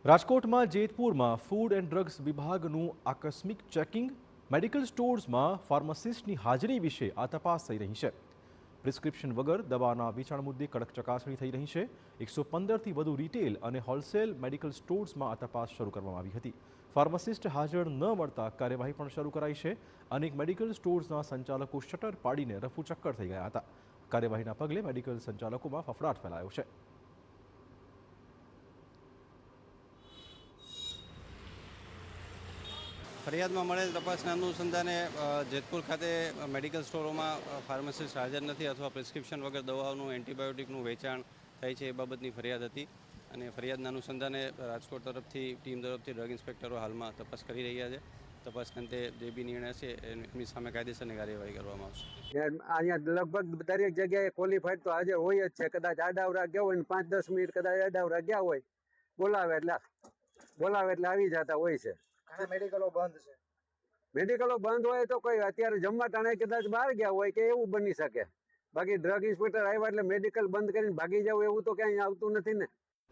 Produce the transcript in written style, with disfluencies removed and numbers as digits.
રાજકોટમાં જેતપુરમાં food and drugs વિભાગનું આકસ્મિક ચેકિંગ, મેડિકલ સ્ટોર્સમાં ફાર્માસિસ્ટની હાજરી વિશે આ તપાસ થઈ રહી છે। પ્રિસ્ક્રિપ્શન વગર દવાના વેચાણ મુદ્દે કડક ચકાસણી થઈ રહી છે। 115થી વધુ રિટેલ અને હોલસેલ મેડિકલ સ્ટોર્સમાં આ તપાસ શરૂ કરવામાં આવી હતી। ફાર્માસિસ્ટ હાજર ન મળતા કાર્યવાહી પણ શરૂ કરાઈ છે। અનેક મેડિકલ સ્ટોર્સના સંચાલકો શટર પાડીને રફુચક્કર થઈ ગયા હતા। કાર્યવાહીના પગલે મેડિકલ સંચાલકોમાં ફફડાટ ફેલાયો છે। ફરિયાદમાં મળેલ તપાસના અનુસંધાને જેતપુર ખાતે મેડિકલ સ્ટોરોમાં ફાર્માસિસ્ટ હાજર નથી અથવા પ્રિસ્ક્રિપ્શન વગર દવાઓનું એન્ટીબાયોટિકનું વેચાણ થાય છે એ બાબતની ફરિયાદ હતી અને ફરિયાદના અનુસંધાને રાજકોટ ટીમ તરફથી ડ્રગ ઇન્સ્પેક્ટરો હાલમાં તપાસ કરી રહ્યા છે। તપાસ અંતે જે બી નિર્ણય છે એમની સામે કાયદેસરની કાર્યવાહી કરવામાં આવશે। અહીંયા લગભગ દરેક જગ્યાએ ક્વોલિફાઈડ તો હાજર હોય જ છે। કદાચ આડાવરા ગયા હોય ને 5-10 મિનિટ કદાચ આડાવરા ગયા હોય બોલાવે એટલે આવી જતા હોય છે। મેડિકલો બંધ છે। મેડિકલો બંધ હોય તો કોઈ અત્યારે જમવા ટાણે કદાચ બહાર ગયા હોય કે એવું બની શકે। બાકી ડ્રગ ઇન્સ્પેક્ટર આવ્યા એટલે મેડિકલ બંધ કરીને ભાગી જવું એવું તો ક્યાંય આવતું નથી ને।